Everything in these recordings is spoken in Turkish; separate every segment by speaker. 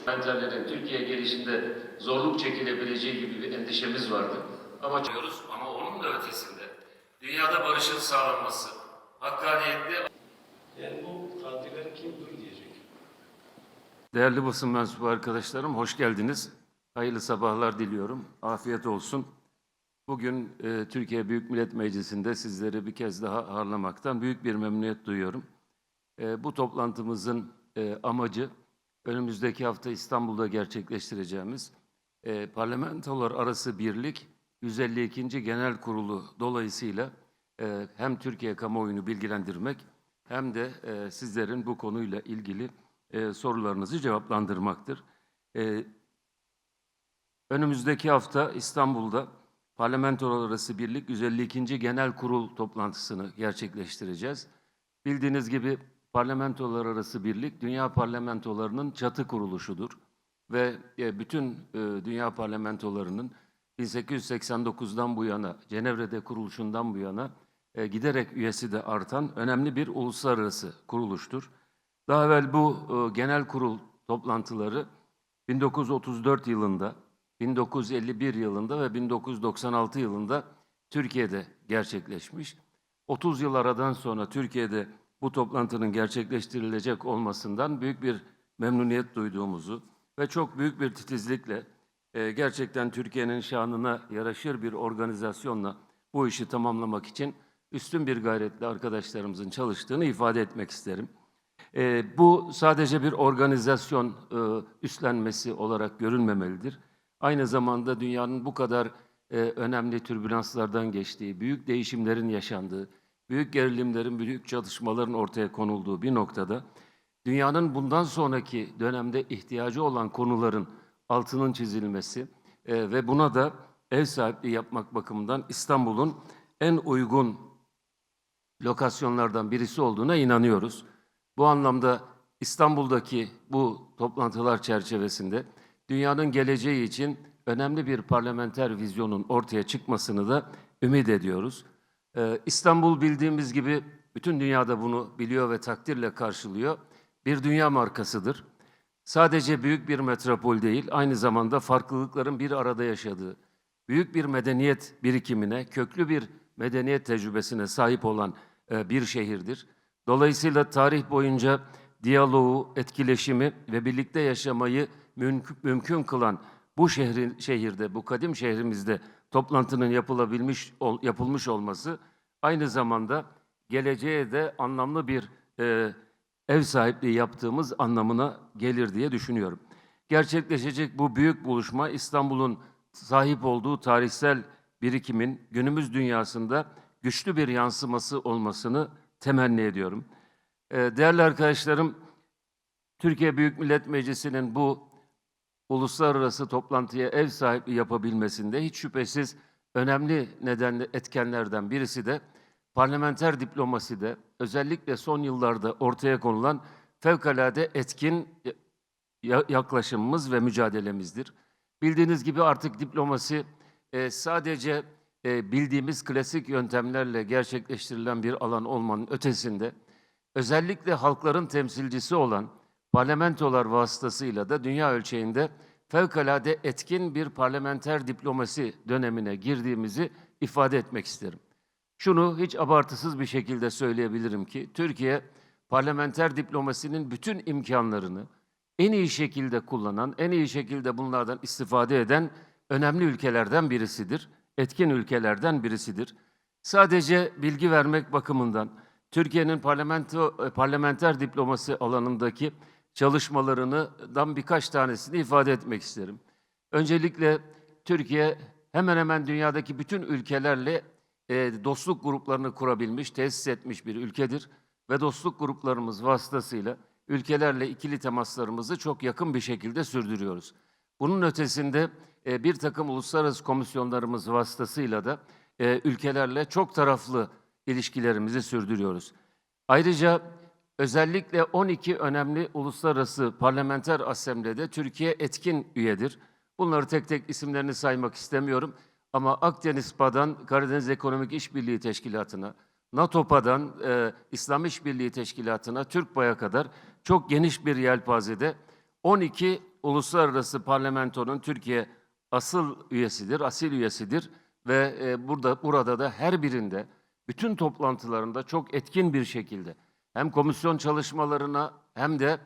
Speaker 1: Parlamenterlerin Türkiye gelişinde zorluk çekilebileceği gibi bir endişemiz vardı. Ama onun da ötesinde dünyada barışın sağlanması, hakkaniyetli...
Speaker 2: Yani bu tatiller kim duy diyecek.
Speaker 3: Değerli basın mensubu arkadaşlarım, hoş geldiniz. Hayırlı sabahlar diliyorum. Afiyet olsun. Bugün Türkiye Büyük Millet Meclisi'nde sizleri bir kez daha ağırlamaktan büyük bir memnuniyet duyuyorum. Bu toplantımızın amacı önümüzdeki hafta İstanbul'da gerçekleştireceğimiz Parlamentolar Arası Birlik 152. Genel Kurulu dolayısıyla hem Türkiye kamuoyunu bilgilendirmek hem de sizlerin bu konuyla ilgili sorularınızı cevaplandırmaktır. Önümüzdeki hafta İstanbul'da Parlamentolar Arası Birlik 152. Genel Kurul toplantısını gerçekleştireceğiz. Bildiğiniz gibi Parlamentolar Arası Birlik, dünya parlamentolarının çatı kuruluşudur. Ve bütün dünya parlamentolarının 1889'dan bu yana, Cenevre'de kuruluşundan bu yana giderek üyesi de artan önemli bir uluslararası kuruluştur. Daha evvel bu genel kurul toplantıları 1934 yılında, 1951 yılında ve 1996 yılında Türkiye'de gerçekleşmiş. 30 yıl aradan sonra Türkiye'de bu toplantının gerçekleştirilecek olmasından büyük bir memnuniyet duyduğumuzu ve çok büyük bir titizlikle gerçekten Türkiye'nin şanına yaraşır bir organizasyonla bu işi tamamlamak için üstün bir gayretle arkadaşlarımızın çalıştığını ifade etmek isterim. Bu sadece bir organizasyon üstlenmesi olarak görülmemelidir. Aynı zamanda dünyanın bu kadar önemli türbülanslardan geçtiği, büyük değişimlerin yaşandığı, büyük gerilimlerin, büyük çatışmaların ortaya konulduğu bir noktada dünyanın bundan sonraki dönemde ihtiyacı olan konuların altının çizilmesi ve buna da ev sahipliği yapmak bakımından İstanbul'un en uygun lokasyonlardan birisi olduğuna inanıyoruz. Bu anlamda İstanbul'daki bu toplantılar çerçevesinde dünyanın geleceği için önemli bir parlamenter vizyonun ortaya çıkmasını da ümit ediyoruz. İstanbul bildiğimiz gibi bütün dünyada bunu biliyor ve takdirle karşılıyor. Bir dünya markasıdır. Sadece büyük bir metropol değil, aynı zamanda farklılıkların bir arada yaşadığı, büyük bir medeniyet birikimine, köklü bir medeniyet tecrübesine sahip olan bir şehirdir. Dolayısıyla tarih boyunca diyaloğu, etkileşimi ve birlikte yaşamayı mümkün kılan bu şehirde, bu kadim şehrimizde toplantının yapılmış olması aynı zamanda geleceğe de anlamlı bir ev sahipliği yaptığımız anlamına gelir diye düşünüyorum. Gerçekleşecek bu büyük buluşma İstanbul'un sahip olduğu tarihsel birikimin günümüz dünyasında güçlü bir yansıması olmasını temenni ediyorum. Değerli arkadaşlarım, Türkiye Büyük Millet Meclisi'nin bu uluslararası toplantıya ev sahipliği yapabilmesinde hiç şüphesiz önemli etkenlerden birisi de parlamenter diplomaside özellikle son yıllarda ortaya konulan fevkalade etkin yaklaşımımız ve mücadelemizdir. Bildiğiniz gibi artık diplomasi sadece bildiğimiz klasik yöntemlerle gerçekleştirilen bir alan olmanın ötesinde özellikle halkların temsilcisi olan parlamentolar vasıtasıyla da dünya ölçeğinde fevkalade etkin bir parlamenter diplomasi dönemine girdiğimizi ifade etmek isterim. Şunu hiç abartısız bir şekilde söyleyebilirim ki Türkiye parlamenter diplomasinin bütün imkanlarını en iyi şekilde kullanan, en iyi şekilde bunlardan istifade eden önemli ülkelerden birisidir, etkin ülkelerden birisidir. Sadece bilgi vermek bakımından Türkiye'nin parlamenter diplomasi alanındaki çalışmalarından birkaç tanesini ifade etmek isterim. Öncelikle Türkiye hemen hemen dünyadaki bütün ülkelerle dostluk gruplarını kurabilmiş, tesis etmiş bir ülkedir ve dostluk gruplarımız vasıtasıyla ülkelerle ikili temaslarımızı çok yakın bir şekilde sürdürüyoruz. Bunun ötesinde bir takım uluslararası komisyonlarımız vasıtasıyla da ülkelerle çok taraflı ilişkilerimizi sürdürüyoruz. Ayrıca özellikle 12 önemli uluslararası parlamenter asemblede Türkiye etkin üyedir. Bunları tek tek isimlerini saymak istemiyorum ama Akdeniz-PA'dan Karadeniz Ekonomik İşbirliği Teşkilatı'na, NATO-PA'dan İslam İşbirliği Teşkilatı'na, TÜRKPA'ya kadar çok geniş bir yelpazede 12 uluslararası parlamentonun Türkiye asil üyesidir ve burada da her birinde, bütün toplantılarında çok etkin bir şekilde hem komisyon çalışmalarına hem de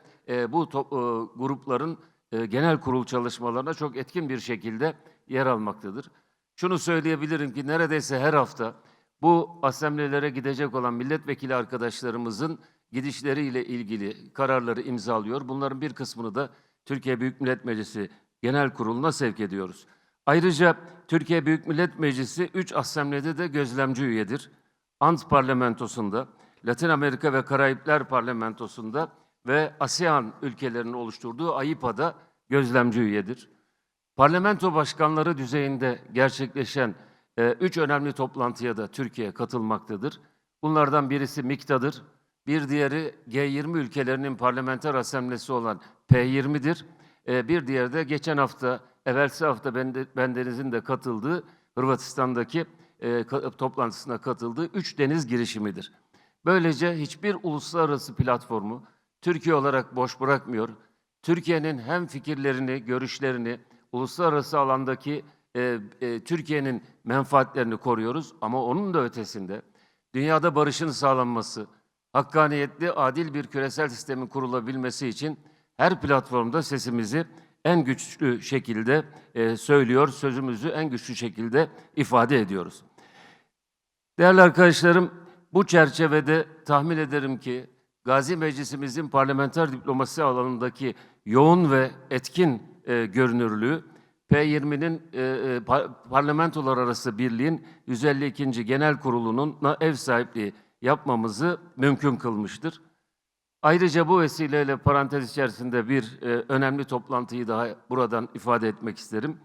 Speaker 3: grupların genel kurul çalışmalarına çok etkin bir şekilde yer almaktadır. Şunu söyleyebilirim ki neredeyse her hafta bu asamblelere gidecek olan milletvekili arkadaşlarımızın gidişleriyle ilgili kararları imzalıyor. Bunların bir kısmını da Türkiye Büyük Millet Meclisi Genel Kurulu'na sevk ediyoruz. Ayrıca Türkiye Büyük Millet Meclisi 3 asamblede de gözlemci üyedir. Ant Parlamentosu'nda, Latin Amerika ve Karayipler Parlamentosu'nda ve ASEAN ülkelerinin oluşturduğu AIPA'da gözlemci üyedir. Parlamento başkanları düzeyinde gerçekleşen 3 önemli toplantıya da Türkiye katılmaktadır. Bunlardan birisi MİKTA'dır, bir diğeri G20 ülkelerinin parlamenter asamblesi olan P20'dir. Bir diğeri de geçen hafta, evvelsi hafta bendenizin de katıldığı Hırvatistan'daki toplantısına katıldığı 3 deniz girişimidir. Böylece hiçbir uluslararası platformu Türkiye olarak boş bırakmıyor. Türkiye'nin hem fikirlerini, görüşlerini, uluslararası alandaki Türkiye'nin menfaatlerini koruyoruz ama onun da ötesinde dünyada barışın sağlanması, hakkaniyetli, adil bir küresel sistemin kurulabilmesi için her platformda sesimizi en güçlü şekilde söylüyor, sözümüzü en güçlü şekilde ifade ediyoruz. Değerli arkadaşlarım, bu çerçevede tahmin ederim ki Gazi Meclisimizin parlamenter diplomasi alanındaki yoğun ve etkin görünürlüğü, P20'nin Parlamentolar Arası Birliği'nin 152. Genel Kurulu'nun ev sahipliği yapmamızı mümkün kılmıştır. Ayrıca bu vesileyle parantez içerisinde bir önemli toplantıyı daha buradan ifade etmek isterim.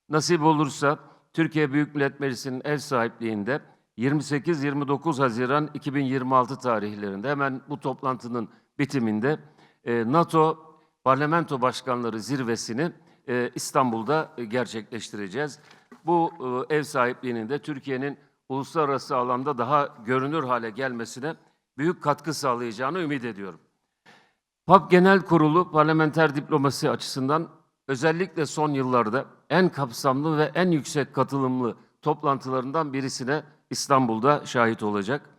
Speaker 3: Nasip olursa Türkiye Büyük Millet Meclisi'nin ev sahipliğinde 28-29 Haziran 2026 tarihlerinde hemen bu toplantının bitiminde NATO Parlamento Başkanları Zirvesi'ni İstanbul'da gerçekleştireceğiz. Bu ev sahipliğinin de Türkiye'nin uluslararası alanda daha görünür hale gelmesine büyük katkı sağlayacağını ümit ediyorum. PAP Genel Kurulu parlamenter diplomasi açısından özellikle son yıllarda en kapsamlı ve en yüksek katılımlı toplantılarından birisine İstanbul'da şahit olacak.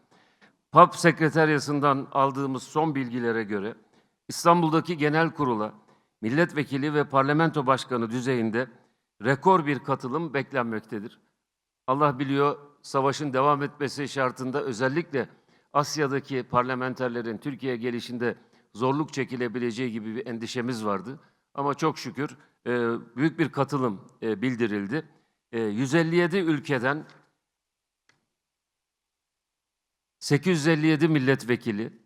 Speaker 3: PAP Sekreteryası'ndan aldığımız son bilgilere göre İstanbul'daki genel kurula milletvekili ve parlamento başkanı düzeyinde rekor bir katılım beklenmektedir. Allah biliyor, savaşın devam etmesi şartında özellikle Asya'daki parlamenterlerin Türkiye'ye gelişinde zorluk çekilebileceği gibi bir endişemiz vardı. Ama çok şükür büyük bir katılım bildirildi. 157 ülkeden 857 milletvekili,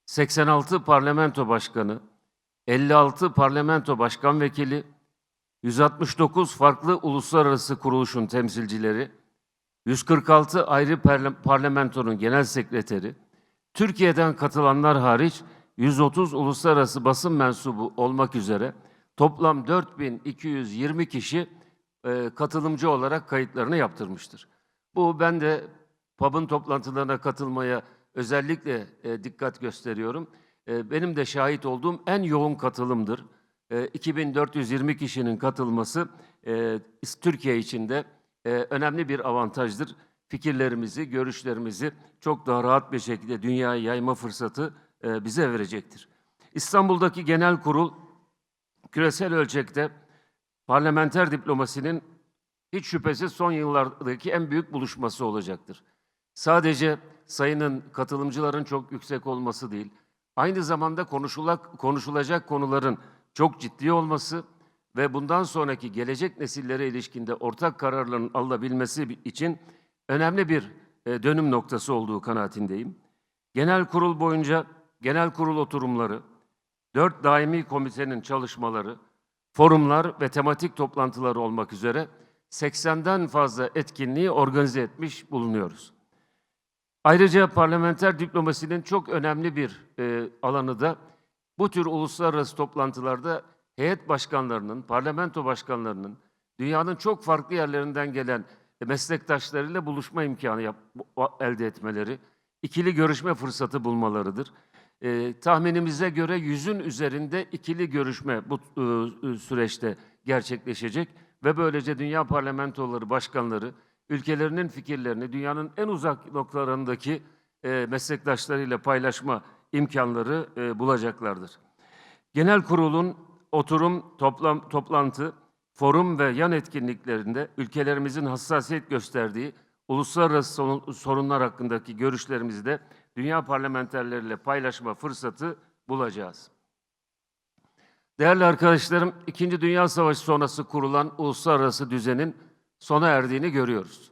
Speaker 3: 86 parlamento başkanı, 56 parlamento başkan vekili, 169 farklı uluslararası kuruluşun temsilcileri, 146 ayrı parlamentonun genel sekreteri, Türkiye'den katılanlar hariç 130 uluslararası basın mensubu olmak üzere toplam 4220 kişi katılımcı olarak kayıtlarını yaptırmıştır. Ben de PAB'ın toplantılarına katılmaya özellikle dikkat gösteriyorum. Benim de şahit olduğum en yoğun katılımdır. 2420 kişinin katılması Türkiye için de önemli bir avantajdır. Fikirlerimizi, görüşlerimizi çok daha rahat bir şekilde dünyaya yayma fırsatı bize verecektir. İstanbul'daki genel kurul küresel ölçekte parlamenter diplomasinin hiç şüphesiz son yıllardaki en büyük buluşması olacaktır. Sadece sayının, katılımcıların çok yüksek olması değil, aynı zamanda konuşulacak konuların çok ciddi olması ve bundan sonraki gelecek nesillere ilişkinde ortak kararların alınabilmesi için önemli bir dönüm noktası olduğu kanaatindeyim. Genel kurul boyunca genel kurul oturumları, 4 daimi komitenin çalışmaları, forumlar ve tematik toplantıları olmak üzere 80'den fazla etkinliği organize etmiş bulunuyoruz. Ayrıca parlamenter diplomasinin çok önemli bir alanı da bu tür uluslararası toplantılarda heyet başkanlarının, parlamento başkanlarının, dünyanın çok farklı yerlerinden gelen meslektaşlarıyla buluşma imkanı elde etmeleri, ikili görüşme fırsatı bulmalarıdır. Tahminimize göre 100'ün üzerinde ikili görüşme bu süreçte gerçekleşecek ve böylece dünya parlamentoları başkanları ülkelerinin fikirlerini dünyanın en uzak noktalarındaki meslektaşlarıyla paylaşma imkanları bulacaklardır. Genel kurulun oturum, toplantı, forum ve yan etkinliklerinde ülkelerimizin hassasiyet gösterdiği uluslararası sorunlar hakkındaki görüşlerimizi de dünya parlamenterleriyle paylaşma fırsatı bulacağız. Değerli arkadaşlarım, İkinci Dünya Savaşı sonrası kurulan uluslararası düzenin sona erdiğini görüyoruz.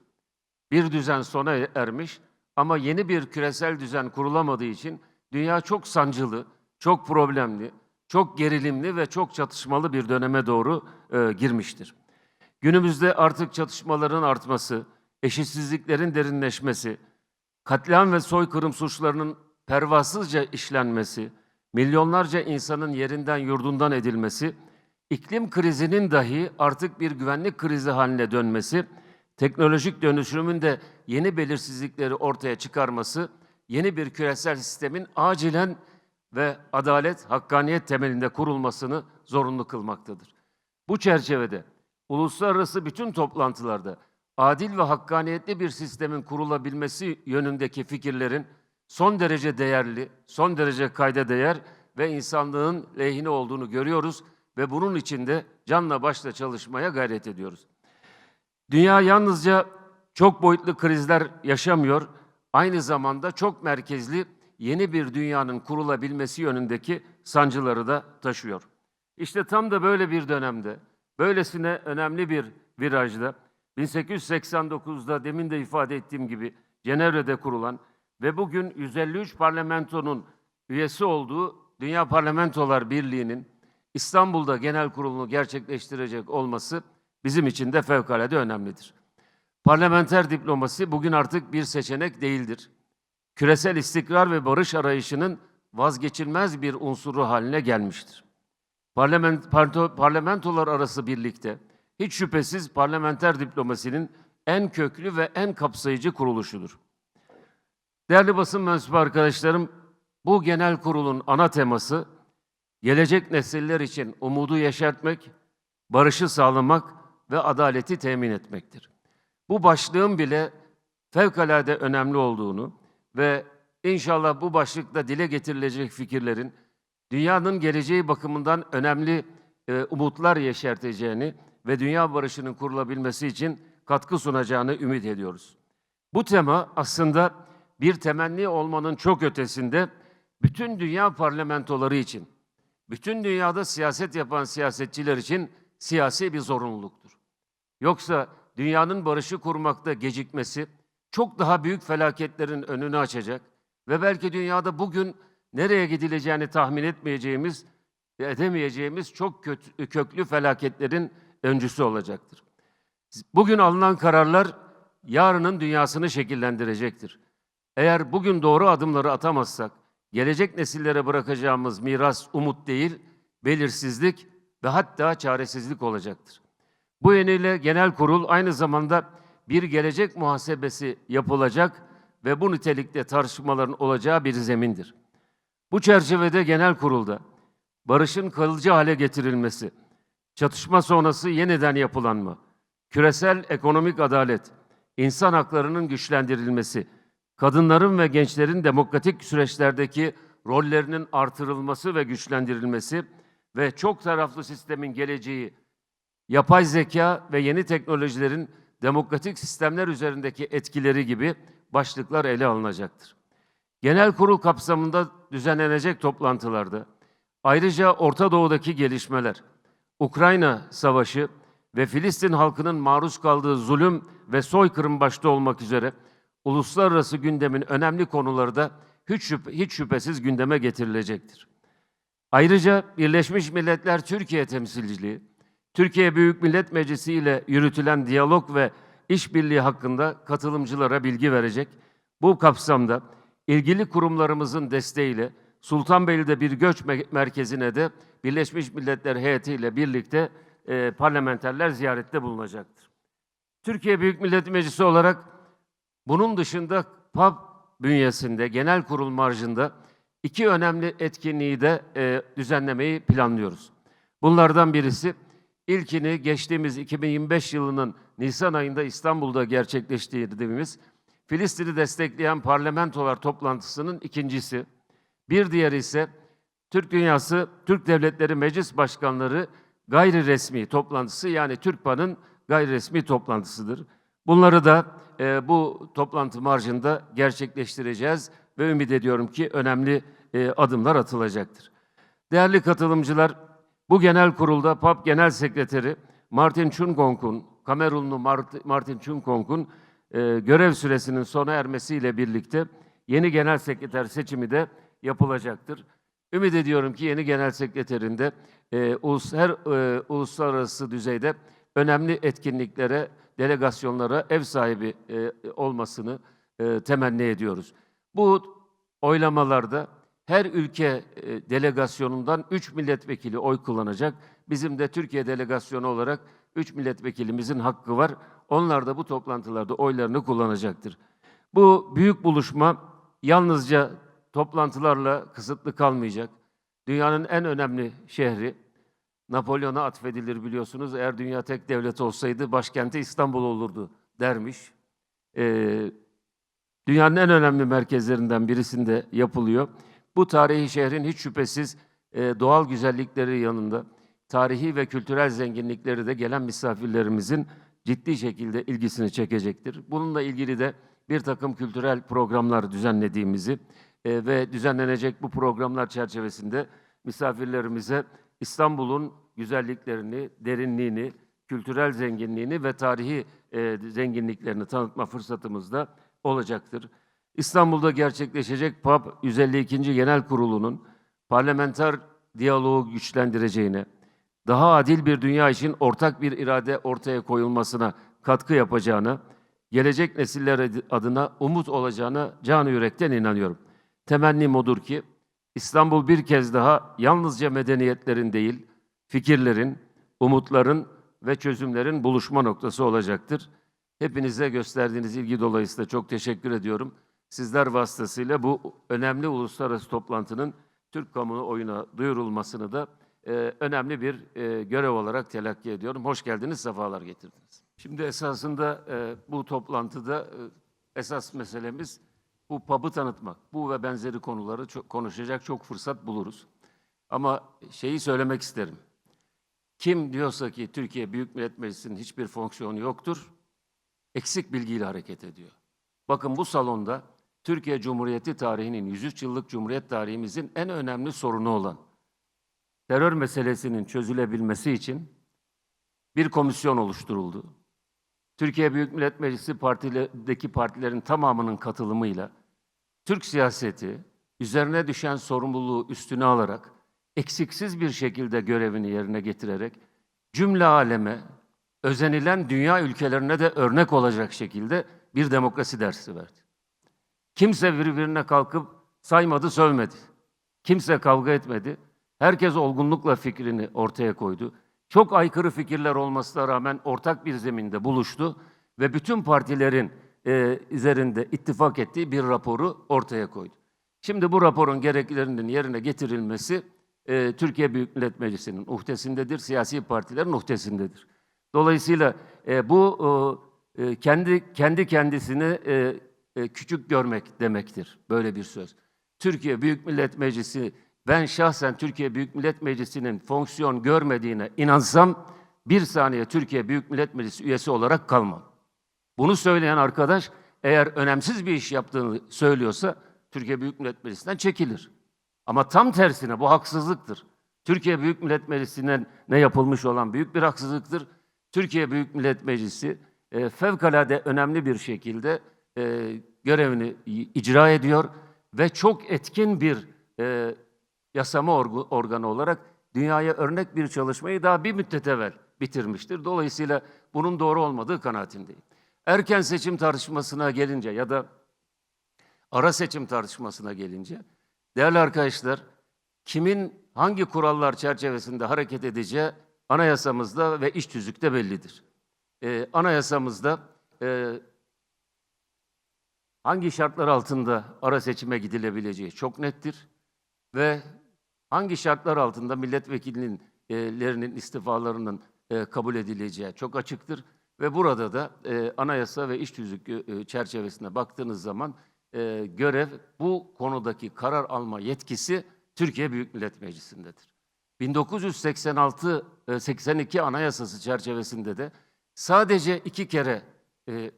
Speaker 3: Bir düzen sona ermiş ama yeni bir küresel düzen kurulamadığı için dünya çok sancılı, çok problemli, çok gerilimli ve çok çatışmalı bir döneme doğru girmiştir. Günümüzde artık çatışmaların artması, eşitsizliklerin derinleşmesi, katliam ve soykırım suçlarının pervasızca işlenmesi, milyonlarca insanın yerinden yurdundan edilmesi, iklim krizinin dahi artık bir güvenlik krizi haline dönmesi, teknolojik dönüşümün de yeni belirsizlikleri ortaya çıkarması, yeni bir küresel sistemin acilen ve adalet, hakkaniyet temelinde kurulmasını zorunlu kılmaktadır. Bu çerçevede uluslararası bütün toplantılarda adil ve hakkaniyetli bir sistemin kurulabilmesi yönündeki fikirlerin son derece değerli, son derece kayda değer ve insanlığın lehine olduğunu görüyoruz ve bunun için de canla başla çalışmaya gayret ediyoruz. Dünya yalnızca çok boyutlu krizler yaşamıyor, aynı zamanda çok merkezli yeni bir dünyanın kurulabilmesi yönündeki sancıları da taşıyor. İşte tam da böyle bir dönemde, böylesine önemli bir virajda, 1889'da demin de ifade ettiğim gibi Cenevre'de kurulan ve bugün 153 parlamentonun üyesi olduğu Dünya Parlamentolar Birliği'nin İstanbul'da genel kurulunu gerçekleştirecek olması bizim için de fevkalade önemlidir. Parlamenter diplomasi bugün artık bir seçenek değildir. Küresel istikrar ve barış arayışının vazgeçilmez bir unsuru haline gelmiştir. Parlamentolar arası birlikte hiç şüphesiz parlamenter diplomasinin en köklü ve en kapsayıcı kuruluşudur. Değerli basın mensubu arkadaşlarım, bu genel kurulun ana teması, gelecek nesiller için umudu yeşertmek, barışı sağlamak ve adaleti temin etmektir. Bu başlığın bile fevkalade önemli olduğunu ve inşallah bu başlıkta dile getirilecek fikirlerin dünyanın geleceği bakımından önemli umutlar yeşerteceğini ve dünya barışının kurulabilmesi için katkı sunacağını ümit ediyoruz. Bu tema aslında bir temenni olmanın çok ötesinde bütün dünya parlamentoları için, bütün dünyada siyaset yapan siyasetçiler için siyasi bir zorunluluktur. Yoksa dünyanın barışı kurmakta gecikmesi çok daha büyük felaketlerin önünü açacak ve belki dünyada bugün nereye gidileceğini tahmin edemeyeceğimiz çok köklü felaketlerin öncüsü olacaktır. Bugün alınan kararlar yarının dünyasını şekillendirecektir. Eğer bugün doğru adımları atamazsak, gelecek nesillere bırakacağımız miras umut değil, belirsizlik ve hatta çaresizlik olacaktır. Bu yönüyle genel kurul aynı zamanda bir gelecek muhasebesi yapılacak ve bu nitelikte tartışmaların olacağı bir zemindir. Bu çerçevede genel kurulda barışın kalıcı hale getirilmesi, çatışma sonrası yeniden yapılanma, küresel ekonomik adalet, insan haklarının güçlendirilmesi, kadınların ve gençlerin demokratik süreçlerdeki rollerinin artırılması ve güçlendirilmesi ve çok taraflı sistemin geleceği, yapay zeka ve yeni teknolojilerin demokratik sistemler üzerindeki etkileri gibi başlıklar ele alınacaktır. Genel kurul kapsamında düzenlenecek toplantılarda ayrıca Orta Doğu'daki gelişmeler, Ukrayna Savaşı ve Filistin halkının maruz kaldığı zulüm ve soykırım başta olmak üzere uluslararası gündemin önemli konuları da hiç şüphesiz gündeme getirilecektir. Ayrıca Birleşmiş Milletler Türkiye temsilciliği, Türkiye Büyük Millet Meclisi ile yürütülen diyalog ve işbirliği hakkında katılımcılara bilgi verecek. Bu kapsamda ilgili kurumlarımızın desteğiyle Sultanbeyli'de bir göç merkezine de Birleşmiş Milletler heyetiyle birlikte parlamenterler ziyarette bulunacaktır. Türkiye Büyük Millet Meclisi olarak bunun dışında PAP bünyesinde, genel kurul marjında İki önemli etkinliği de düzenlemeyi planlıyoruz. Bunlardan birisi, ilkini geçtiğimiz 2025 yılının Nisan ayında İstanbul'da gerçekleştirdiğimiz Filistin'i destekleyen parlamentolar toplantısının ikincisi. Bir diğeri ise Türk Dünyası, Türk Devletleri Meclis Başkanları gayri resmi toplantısı, yani TÜRKPA'nın gayri resmi toplantısıdır. Bunları da bu toplantı marjında gerçekleştireceğiz ve ümit ediyorum ki önemli adımlar atılacaktır. Değerli katılımcılar, bu genel kurulda PAP Genel Sekreteri Martin Chungong'un, Kamerunlu Martin Chungong'un görev süresinin sona ermesiyle birlikte yeni genel sekreter seçimi de yapılacaktır. Ümit ediyorum ki yeni genel sekreterin de uluslararası düzeyde önemli etkinliklere, delegasyonlara ev sahibi olmasını temenni ediyoruz. Bu oylamalarda her ülke delegasyonundan 3 milletvekili oy kullanacak. Bizim de Türkiye delegasyonu olarak 3 milletvekilimizin hakkı var. Onlar da bu toplantılarda oylarını kullanacaktır. Bu büyük buluşma yalnızca toplantılarla kısıtlı kalmayacak. Dünyanın en önemli şehri, Napolyon'a atfedilir biliyorsunuz. Eğer dünya tek devlet olsaydı başkenti İstanbul olurdu dermiş. Dünyanın en önemli merkezlerinden birisinde yapılıyor. Bu tarihi şehrin hiç şüphesiz doğal güzellikleri yanında tarihi ve kültürel zenginlikleri de gelen misafirlerimizin ciddi şekilde ilgisini çekecektir. Bununla ilgili de bir takım kültürel programlar düzenlediğimizi ve düzenlenecek bu programlar çerçevesinde misafirlerimize İstanbul'un güzelliklerini, derinliğini, kültürel zenginliğini ve tarihi zenginliklerini tanıtma fırsatımız da olacaktır. İstanbul'da gerçekleşecek PAP 152. Genel Kurulu'nun parlamenter diyaloğu güçlendireceğine, daha adil bir dünya için ortak bir irade ortaya koyulmasına katkı yapacağına, gelecek nesiller adına umut olacağına canı yürekten inanıyorum. Temennim odur ki İstanbul bir kez daha yalnızca medeniyetlerin değil, fikirlerin, umutların ve çözümlerin buluşma noktası olacaktır. Hepinize gösterdiğiniz ilgi dolayısıyla çok teşekkür ediyorum. Sizler vasıtasıyla bu önemli uluslararası toplantının Türk kamuoyuna duyurulmasını da önemli bir görev olarak telakki ediyorum. Hoş geldiniz, sefalar getirdiniz. Şimdi esasında bu toplantıda esas meselemiz bu pub'ı tanıtmak. Bu ve benzeri konuları konuşacak çok fırsat buluruz. Ama şeyi söylemek isterim. Kim diyorsa ki Türkiye Büyük Millet Meclisi'nin hiçbir fonksiyonu yoktur, eksik bilgiyle hareket ediyor. Bakın bu salonda Türkiye Cumhuriyeti tarihinin, 103 yıllık Cumhuriyet tarihimizin en önemli sorunu olan terör meselesinin çözülebilmesi için bir komisyon oluşturuldu. Türkiye Büyük Millet Meclisi partilerin tamamının katılımıyla Türk siyaseti üzerine düşen sorumluluğu üstüne alarak eksiksiz bir şekilde görevini yerine getirerek cümle aleme, özenilen dünya ülkelerine de örnek olacak şekilde bir demokrasi dersi verdi. Kimse birbirine kalkıp saymadı, sövmedi. Kimse kavga etmedi. Herkes olgunlukla fikrini ortaya koydu. Çok aykırı fikirler olmasına rağmen ortak bir zeminde buluştu ve bütün partilerin üzerinde ittifak ettiği bir raporu ortaya koydu. Şimdi bu raporun gereklilerinin yerine getirilmesi Türkiye Büyük Millet Meclisi'nin uhdesindedir, siyasi partilerin uhdesindedir. Dolayısıyla bu kendi kendisini küçük görmek demektir, böyle bir söz. Türkiye Büyük Millet Meclisi, ben şahsen Türkiye Büyük Millet Meclisi'nin fonksiyon görmediğine inansam, bir saniye Türkiye Büyük Millet Meclisi üyesi olarak kalmam. Bunu söyleyen arkadaş, eğer önemsiz bir iş yaptığını söylüyorsa, Türkiye Büyük Millet Meclisi'nden çekilir. Ama tam tersine bu haksızlıktır. Türkiye Büyük Millet Meclisi'nden ne yapılmış olan büyük bir haksızlıktır. Türkiye Büyük Millet Meclisi fevkalade önemli bir şekilde görevini icra ediyor ve çok etkin bir yasama organı olarak dünyaya örnek bir çalışmayı daha bir müddet evvel bitirmiştir. Dolayısıyla bunun doğru olmadığı kanaatindeyim. Erken seçim tartışmasına gelince ya da ara seçim tartışmasına gelince, değerli arkadaşlar, kimin hangi kurallar çerçevesinde hareket edeceği anayasamızda ve iç tüzükte bellidir. Anayasamızda hangi şartlar altında ara seçime gidilebileceği çok nettir. ve hangi şartlar altında lerinin istifalarının kabul edileceği çok açıktır. Ve burada da anayasa ve iş tüzüğü çerçevesine baktığınız zaman görev, bu konudaki karar alma yetkisi Türkiye Büyük Millet Meclisi'ndedir. 1982 Anayasası çerçevesinde de sadece 2 kere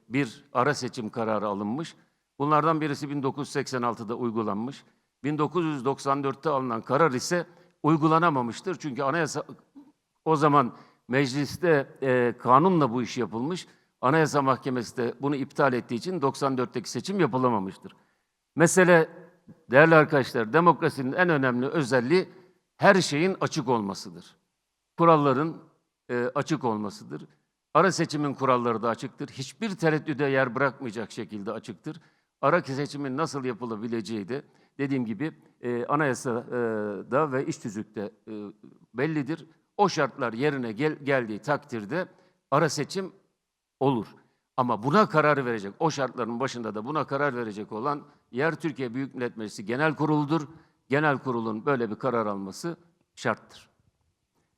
Speaker 3: bir ara seçim kararı alınmış. Bunlardan birisi 1986'da uygulanmış. 1994'te alınan karar ise uygulanamamıştır. Çünkü anayasa o zaman mecliste kanunla bu iş yapılmış. Anayasa Mahkemesi de bunu iptal ettiği için 94'teki seçim yapılamamıştır. Mesele, değerli arkadaşlar, demokrasinin en önemli özelliği her şeyin açık olmasıdır. Kuralların açık olmasıdır. Ara seçimin kuralları da açıktır. Hiçbir tereddüde yer bırakmayacak şekilde açıktır. Ara seçimin nasıl yapılabileceği de dediğim gibi anayasada ve iş tüzükte bellidir. O şartlar yerine geldiği takdirde ara seçim olur. Ama buna karar verecek, o şartların başında da buna karar verecek olan yer Türkiye Büyük Millet Meclisi Genel Kurulu'dur. Genel Kurul'un böyle bir karar alması şarttır.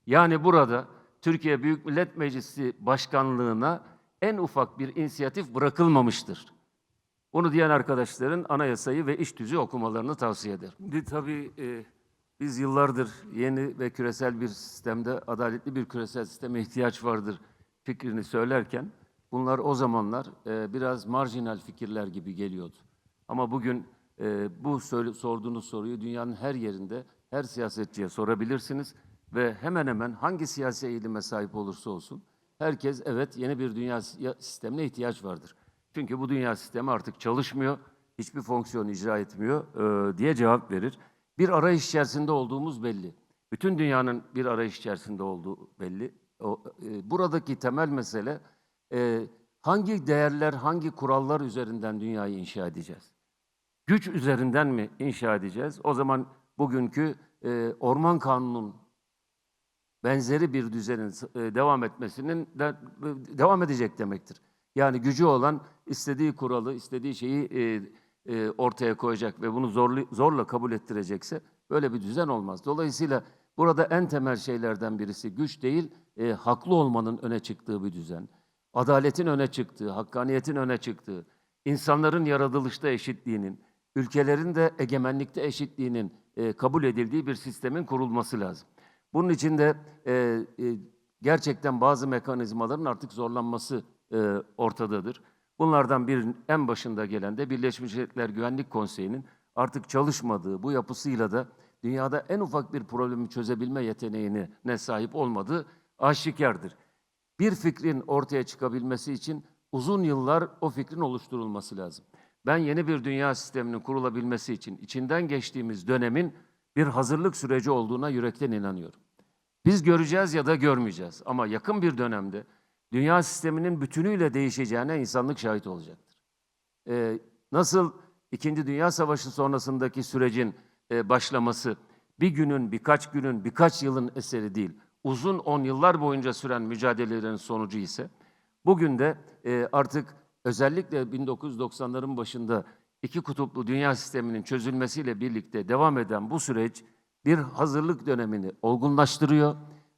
Speaker 3: Yani burada Türkiye Büyük Millet Meclisi Başkanlığı'na en ufak bir inisiyatif bırakılmamıştır. Bunu diyen arkadaşların anayasayı ve iş tüzüğü okumalarını tavsiye ederim. Şimdi tabii biz yıllardır yeni ve küresel bir sistemde, adaletli bir küresel sisteme ihtiyaç vardır fikrini söylerken, bunlar o zamanlar biraz marjinal fikirler gibi geliyordu. Ama bugün bu sorduğunuz soruyu dünyanın her yerinde, her siyasetçiye sorabilirsiniz ve hemen hemen hangi siyasi eğilime sahip olursa olsun, herkes evet yeni bir dünya sistemine ihtiyaç vardır. Çünkü bu dünya sistemi artık çalışmıyor, hiçbir fonksiyon icra etmiyor diye cevap verir. Bir arayış içerisinde olduğumuz belli. Bütün dünyanın bir arayış içerisinde olduğu belli. Buradaki temel mesele hangi değerler, hangi kurallar üzerinden dünyayı inşa edeceğiz? Güç üzerinden mi inşa edeceğiz? O zaman bugünkü Orman Kanunu'nun benzeri bir düzenin devam etmesinin devam edecek demektir. Yani gücü olan istediği kuralı, istediği şeyi ortaya koyacak ve bunu zorla kabul ettirecekse böyle bir düzen olmaz. Dolayısıyla burada en temel şeylerden birisi güç değil, haklı olmanın öne çıktığı bir düzen. Adaletin öne çıktığı, hakkaniyetin öne çıktığı, insanların yaratılışta eşitliğinin, ülkelerin de egemenlikte eşitliğinin kabul edildiği bir sistemin kurulması lazım. Bunun için de gerçekten bazı mekanizmaların artık zorlanması ortadadır. Bunlardan birinin en başında gelen de Birleşmiş Milletler Güvenlik Konseyi'nin artık çalışmadığı, bu yapısıyla da dünyada en ufak bir problemi çözebilme yeteneğine sahip olmadığı aşikardır. Bir fikrin ortaya çıkabilmesi için uzun yıllar o fikrin oluşturulması lazım. Ben yeni bir dünya sisteminin kurulabilmesi için içinden geçtiğimiz dönemin bir hazırlık süreci olduğuna yürekten inanıyorum. Biz göreceğiz ya da görmeyeceğiz ama yakın bir dönemde dünya sisteminin bütünüyle değişeceğine insanlık şahit olacaktır. Nasıl İkinci Dünya Savaşı sonrasındaki sürecin başlaması bir günün, birkaç günün, birkaç yılın eseri değil, uzun 10 yıllar boyunca süren mücadelelerin sonucu ise, bugün de artık özellikle 1990'ların başında iki kutuplu dünya sisteminin çözülmesiyle birlikte devam eden bu süreç bir hazırlık dönemini olgunlaştırıyor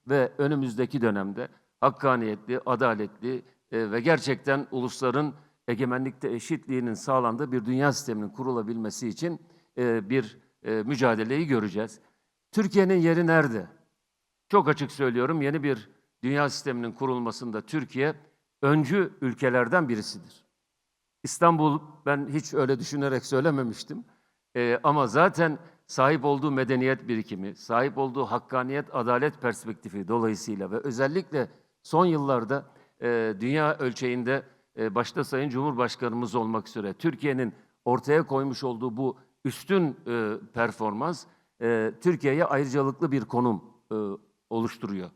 Speaker 3: ve önümüzdeki dönemde hakkaniyetli, adaletli ve gerçekten ulusların egemenlikte eşitliğinin sağlandığı bir dünya sisteminin kurulabilmesi için bir mücadeleyi göreceğiz. Türkiye'nin yeri nerede? Çok açık söylüyorum, yeni bir dünya sisteminin kurulmasında Türkiye öncü ülkelerden birisidir. İstanbul, ben hiç öyle düşünerek söylememiştim. Ama zaten sahip olduğu medeniyet birikimi, sahip olduğu hakkaniyet, adalet perspektifi dolayısıyla ve özellikle son yıllarda dünya ölçeğinde başta Sayın Cumhurbaşkanımız olmak üzere Türkiye'nin ortaya koymuş olduğu bu üstün performans Türkiye'ye ayrıcalıklı bir konum oluşturuyor.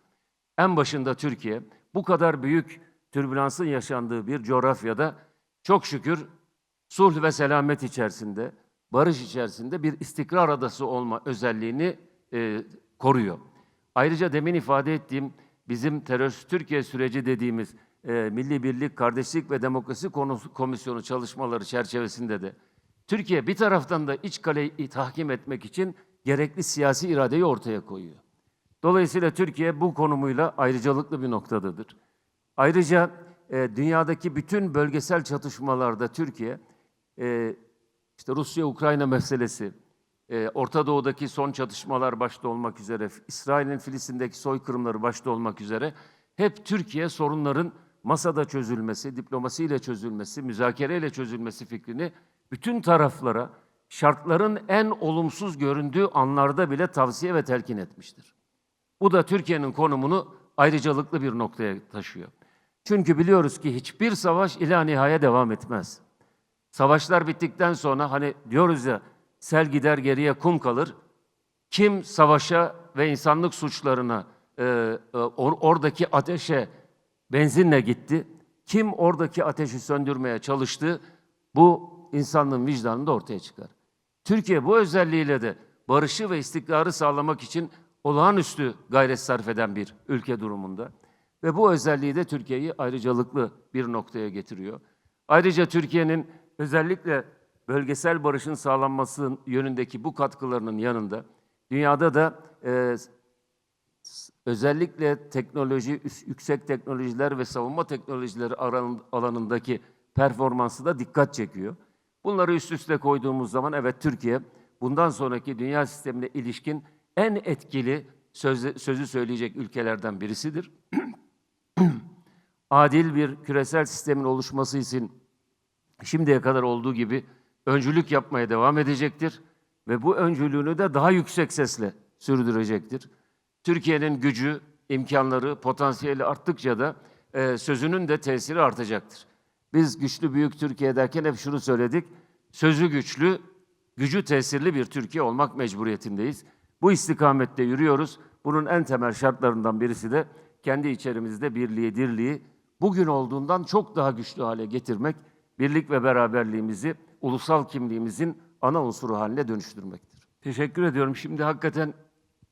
Speaker 3: En başında Türkiye bu kadar büyük türbülansın yaşandığı bir coğrafyada çok şükür sulh ve selamet içerisinde, barış içerisinde bir istikrar adası olma özelliğini koruyor. Ayrıca demin ifade ettiğim bizim terörsüz Türkiye süreci dediğimiz Milli Birlik, Kardeşlik ve Demokrasi Komisyonu çalışmaları çerçevesinde de Türkiye bir taraftan da iç kaleyi tahkim etmek için gerekli siyasi iradeyi ortaya koyuyor. Dolayısıyla Türkiye bu konumuyla ayrıcalıklı bir noktadadır. Ayrıca dünyadaki bütün bölgesel çatışmalarda Türkiye, işte Rusya-Ukrayna meselesi, Orta Doğu'daki son çatışmalar başta olmak üzere, İsrail'in Filistin'deki soykırımları başta olmak üzere hep Türkiye sorunların masada çözülmesi, diplomasiyle çözülmesi, müzakereyle çözülmesi fikrini bütün taraflara şartların en olumsuz göründüğü anlarda bile tavsiye ve telkin etmiştir. Bu da Türkiye'nin konumunu ayrıcalıklı bir noktaya taşıyor. Çünkü biliyoruz ki hiçbir savaş ilanihaye devam etmez. Savaşlar bittikten sonra hani diyoruz ya, sel gider geriye kum kalır. Kim savaşa ve insanlık suçlarına, oradaki ateşe benzinle gitti, kim oradaki ateşi söndürmeye çalıştı, bu insanlığın vicdanında ortaya çıkar. Türkiye bu özelliğiyle de barışı ve istikrarı sağlamak için olağanüstü gayret sarf eden bir ülke durumunda. Ve bu özelliği de Türkiye'yi ayrıcalıklı bir noktaya getiriyor. Ayrıca Türkiye'nin özellikle bölgesel barışın sağlanması yönündeki bu katkılarının yanında dünyada da özellikle teknoloji, yüksek teknolojiler ve savunma teknolojileri alanındaki performansı da dikkat çekiyor. Bunları üst üste koyduğumuz zaman evet, Türkiye bundan sonraki dünya sistemine ilişkin en etkili sözü söyleyecek ülkelerden birisidir. Adil bir küresel sistemin oluşması için şimdiye kadar olduğu gibi öncülük yapmaya devam edecektir ve bu öncülüğünü de daha yüksek sesle sürdürecektir. Türkiye'nin gücü, imkanları, potansiyeli arttıkça da sözünün de tesiri artacaktır. Biz güçlü büyük Türkiye derken hep şunu söyledik: sözü güçlü, gücü tesirli bir Türkiye olmak mecburiyetindeyiz. Bu istikamette yürüyoruz. Bunun en temel şartlarından birisi de kendi içerimizde birliği, dirliği bugün olduğundan çok daha güçlü hale getirmek, birlik ve beraberliğimizi ulusal kimliğimizin ana unsuru haline dönüştürmektir. Teşekkür ediyorum. Şimdi hakikaten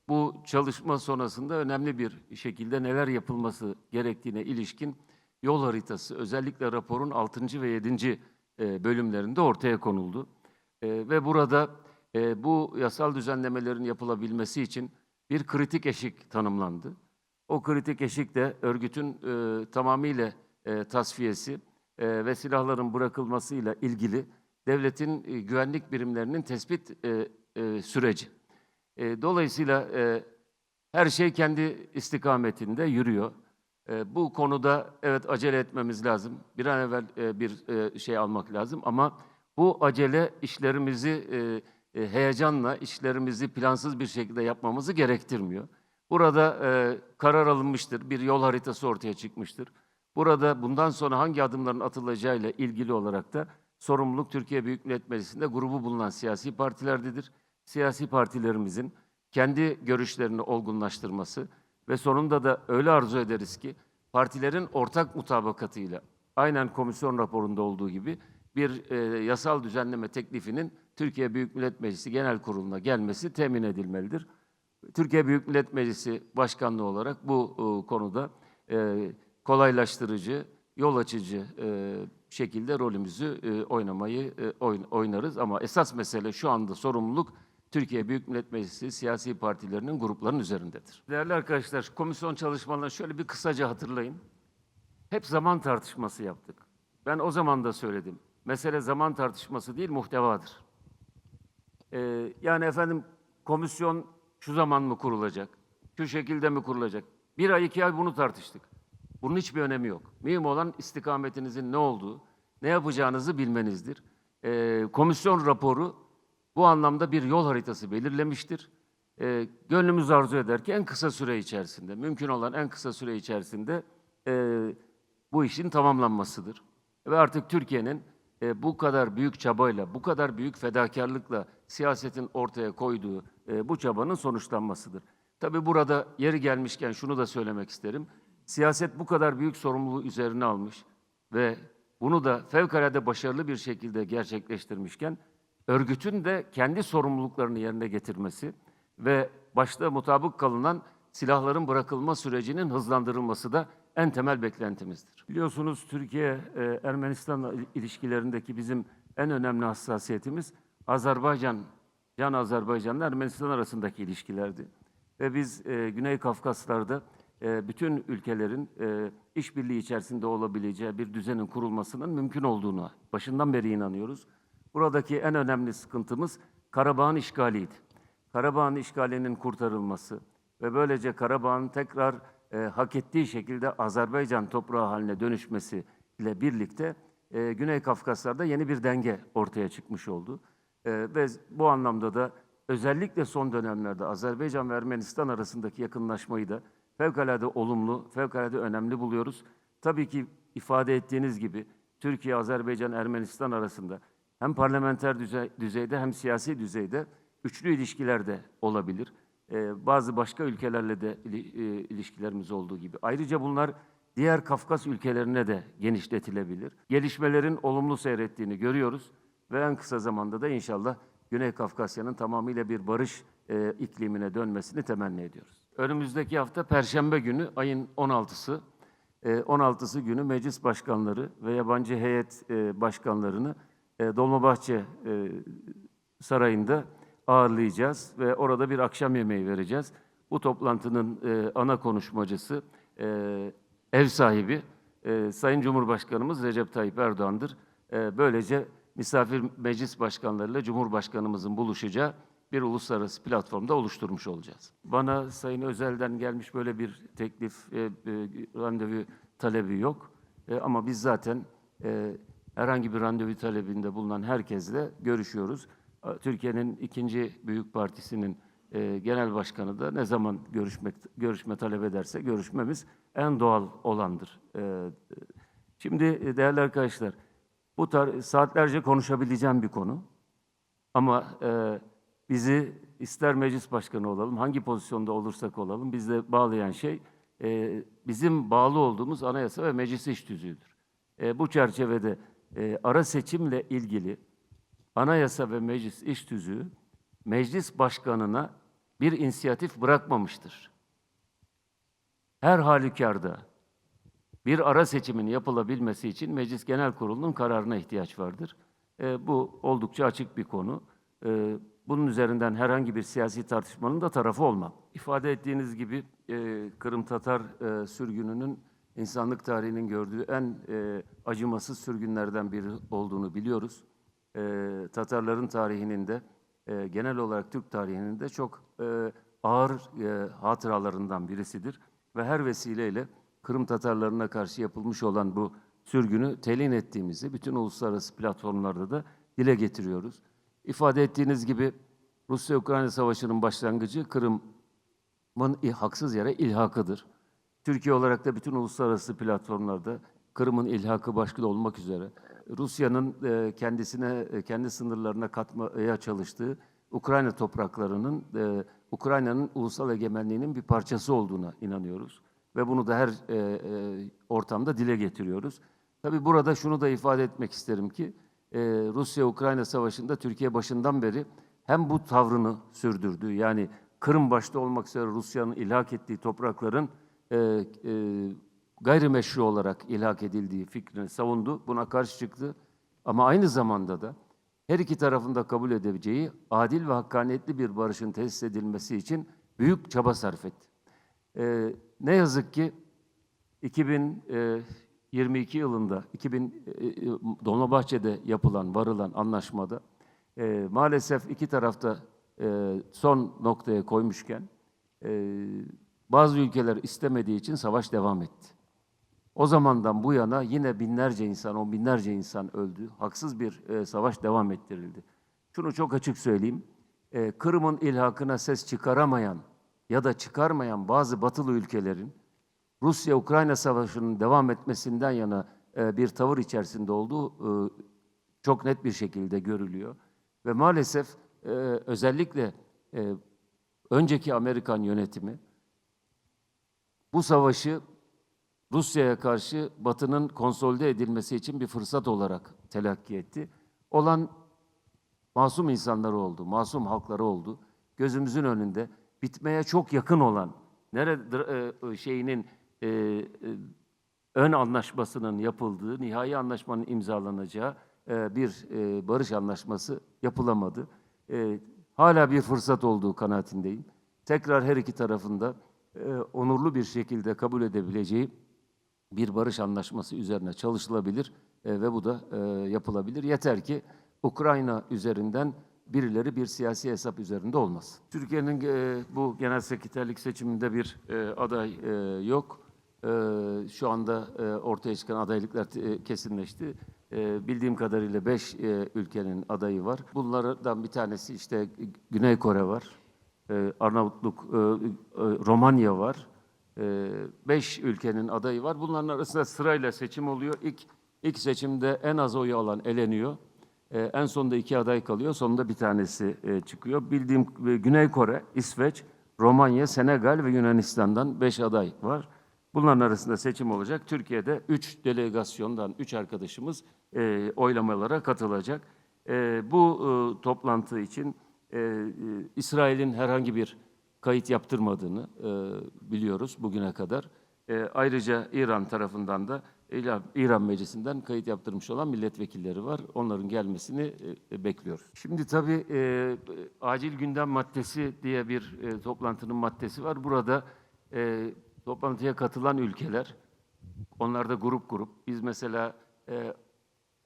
Speaker 3: bu çalışma sonrasında önemli bir şekilde neler yapılması gerektiğine ilişkin yol haritası, özellikle raporun 6. ve 7. bölümlerinde ortaya konuldu. Ve burada bu yasal düzenlemelerin yapılabilmesi için bir kritik eşik tanımlandı. O kritik eşik de örgütün tamamıyla tasfiyesi ve silahların bırakılmasıyla ilgili devletin güvenlik birimlerinin tespit süreci. Dolayısıyla her şey kendi istikametinde yürüyor. Bu konuda evet, acele etmemiz lazım. Bir an evvel bir şey almak lazım ama bu acele işlerimizi heyecanla, işlerimizi plansız bir şekilde yapmamızı gerektirmiyor. Burada karar alınmıştır, bir yol haritası ortaya çıkmıştır. Burada bundan sonra hangi adımların atılacağıyla ilgili olarak da sorumluluk Türkiye Büyük Millet Meclisi'nde grubu bulunan siyasi partilerdedir. Siyasi partilerimizin kendi görüşlerini olgunlaştırması ve sonunda da öyle arzu ederiz ki partilerin ortak mutabakatıyla aynen komisyon raporunda olduğu gibi bir yasal düzenleme teklifinin Türkiye Büyük Millet Meclisi Genel Kurulu'na gelmesi temin edilmelidir. Türkiye Büyük Millet Meclisi Başkanlığı olarak bu konuda kolaylaştırıcı, yol açıcı şekilde rolümüzü oynarız. Ama esas mesele şu anda sorumluluk Türkiye Büyük Millet Meclisi siyasi partilerinin, grupların üzerindedir. Değerli arkadaşlar, komisyon çalışmalarını şöyle bir kısaca hatırlayın. Hep zaman tartışması yaptık. Ben o zaman da söyledim. Mesele zaman tartışması değil, muhtevadır. Yani efendim, komisyon şu zaman mı kurulacak, şu şekilde mi kurulacak? 1 ay, 2 ay bunu tartıştık. Bunun hiçbir önemi yok. Mühim olan istikametinizin ne olduğu, ne yapacağınızı bilmenizdir. Komisyon raporu bu anlamda bir yol haritası belirlemiştir. Gönlümüz arzu eder ki en kısa süre içerisinde, mümkün olan en kısa süre içerisinde bu işin tamamlanmasıdır. Ve artık Türkiye'nin bu kadar büyük çabayla, bu kadar büyük fedakarlıkla siyasetin ortaya koyduğu bu çabanın sonuçlanmasıdır. Tabii burada yeri gelmişken şunu da söylemek isterim. Siyaset bu kadar büyük sorumluluğu üzerine almış ve bunu da fevkalade başarılı bir şekilde gerçekleştirmişken, örgütün de kendi sorumluluklarını yerine getirmesi ve başta mutabık kalınan silahların bırakılma sürecinin hızlandırılması da en temel beklentimizdir. Biliyorsunuz Türkiye-Ermenistan ilişkilerindeki bizim en önemli hassasiyetimiz Azerbaycan Can Azerbaycan'la Ermenistan arasındaki ilişkilerdi. Ve biz Güney Kafkaslar'da bütün ülkelerin işbirliği içerisinde olabileceği bir düzenin kurulmasının mümkün olduğuna başından beri inanıyoruz. Buradaki en önemli sıkıntımız Karabağ'ın işgaliydi. Karabağ'ın işgalinin kurtarılması ve böylece Karabağ'ın tekrar hak ettiği şekilde Azerbaycan toprağı haline dönüşmesi ile birlikte Güney Kafkaslar'da yeni bir denge ortaya çıkmış oldu. Ve bu anlamda da özellikle son dönemlerde Azerbaycan ve Ermenistan arasındaki yakınlaşmayı da fevkalade olumlu, fevkalade önemli buluyoruz. Tabii ki ifade ettiğiniz gibi Türkiye, Azerbaycan, Ermenistan arasında hem parlamenter düzeyde hem siyasi düzeyde üçlü ilişkiler de olabilir. Bazı başka ülkelerle de ilişkilerimiz olduğu gibi. Ayrıca bunlar diğer Kafkas ülkelerine de genişletilebilir. Gelişmelerin olumlu seyrettiğini görüyoruz ve en kısa zamanda da inşallah Güney Kafkasya'nın tamamıyla bir barış iklimine dönmesini temenni ediyoruz. Önümüzdeki hafta Perşembe günü ayın 16'sı günü meclis başkanları ve yabancı heyet başkanlarını Dolmabahçe Sarayı'nda ağırlayacağız ve orada bir akşam yemeği vereceğiz. Bu toplantının ana konuşmacısı, ev sahibi Sayın Cumhurbaşkanımız Recep Tayyip Erdoğan'dır. Böylece misafir meclis başkanlarıyla Cumhurbaşkanımızın buluşacağı bir uluslararası platformda oluşturmuş olacağız. Bana Sayın Özel'den gelmiş böyle bir teklif, randevu talebi yok. Ama biz zaten herhangi bir randevu talebinde bulunan herkesle görüşüyoruz. Türkiye'nin ikinci büyük partisinin genel başkanı da ne zaman görüşme talep ederse görüşmemiz en doğal olandır. Şimdi değerli arkadaşlar, bu saatlerce konuşabileceğim bir konu. Ama bizi ister meclis başkanı olalım, hangi pozisyonda olursak olalım, bizle bağlayan şey bizim bağlı olduğumuz anayasa ve meclis iş tüzüğüdür. Bu çerçevede ara seçimle ilgili anayasa ve meclis iş tüzüğü meclis başkanına bir inisiyatif bırakmamıştır. Her halükarda bir ara seçimin yapılabilmesi için Meclis Genel Kurulu'nun kararına ihtiyaç vardır. Bu oldukça açık bir konu. Bunun üzerinden herhangi bir siyasi tartışmanın da tarafı olmam. İfade ettiğiniz gibi Kırım Tatar sürgününün insanlık tarihinin gördüğü en acımasız sürgünlerden biri olduğunu biliyoruz. Tatarların tarihinin de genel olarak Türk tarihinin de çok ağır hatıralarından birisidir. Ve her vesileyle Kırım Tatarlarına karşı yapılmış olan bu sürgünü telin ettiğimizi bütün uluslararası platformlarda da dile getiriyoruz. İfade ettiğiniz gibi Rusya-Ukrayna Savaşı'nın başlangıcı Kırım'ın haksız yere ilhakıdır. Türkiye olarak da bütün uluslararası platformlarda Kırım'ın ilhakı başta olmak üzere Rusya'nın kendi sınırlarına katmaya çalıştığı Ukrayna topraklarının Ukrayna'nın ulusal egemenliğinin bir parçası olduğuna inanıyoruz. Ve bunu da her ortamda dile getiriyoruz. Tabii burada şunu da ifade etmek isterim ki Rusya-Ukrayna Savaşı'nda Türkiye başından beri hem bu tavrını sürdürdü, yani Kırım başta olmak üzere Rusya'nın ilhak ettiği toprakların gayrimeşru olarak ilhak edildiği fikrini savundu, buna karşı çıktı. Ama aynı zamanda da her iki tarafın da kabul edebileceği adil ve hakkaniyetli bir barışın tesis edilmesi için büyük çaba sarf etti. Ne yazık ki 2022 yılında Dolmabahçe'de varılan anlaşmada maalesef iki tarafta son noktaya koymuşken bazı ülkeler istemediği için savaş devam etti. O zamandan bu yana yine binlerce insan, on binlerce insan öldü. Haksız bir savaş devam ettirildi. Şunu çok açık söyleyeyim. Kırım'ın ilhakına ses çıkaramayan ya da çıkarmayan bazı batılı ülkelerin Rusya-Ukrayna Savaşı'nın devam etmesinden yana bir tavır içerisinde olduğu çok net bir şekilde görülüyor. Ve maalesef özellikle önceki Amerikan yönetimi bu savaşı Rusya'ya karşı Batı'nın konsolide edilmesi için bir fırsat olarak telakki etti. Olan masum insanları oldu, masum halkları oldu. Gözümüzün önünde bitmeye çok yakın olan, ön anlaşmasının yapıldığı, nihai anlaşmanın imzalanacağı bir barış anlaşması yapılamadı. hala bir fırsat olduğu kanaatindeyim. Tekrar her iki tarafında onurlu bir şekilde kabul edebileceği bir barış anlaşması üzerine çalışılabilir ve bu da yapılabilir. Yeter ki Ukrayna üzerinden birileri bir siyasi hesap üzerinde olmaz. Türkiye'nin bu genel sekreterlik seçiminde bir aday yok. Şu anda ortaya çıkan adaylıklar kesinleşti. Bildiğim kadarıyla 5 ülkenin adayı var. Bunlardan bir tanesi işte Güney Kore var, Arnavutluk, Romanya var. 5 ülkenin adayı var. Bunların arasında sırayla seçim oluyor. İlk seçimde en az oyu alan eleniyor. En sonunda 2 aday kalıyor. Sonunda bir tanesi çıkıyor. Bildiğim Güney Kore, İsveç, Romanya, Senegal ve Yunanistan'dan 5 aday var. Bunların arasında seçim olacak. Türkiye'de 3 delegasyondan 3 arkadaşımız oylamalara katılacak. Bu toplantı için İsrail'in herhangi bir kayıt yaptırmadığını biliyoruz bugüne kadar. Ayrıca İran tarafından da İran Meclisi'nden kayıt yaptırmış olan milletvekilleri var. Onların gelmesini bekliyoruz. Şimdi tabii acil gündem maddesi diye bir toplantının maddesi var. Burada toplantıya katılan ülkeler, onlar da grup. Biz mesela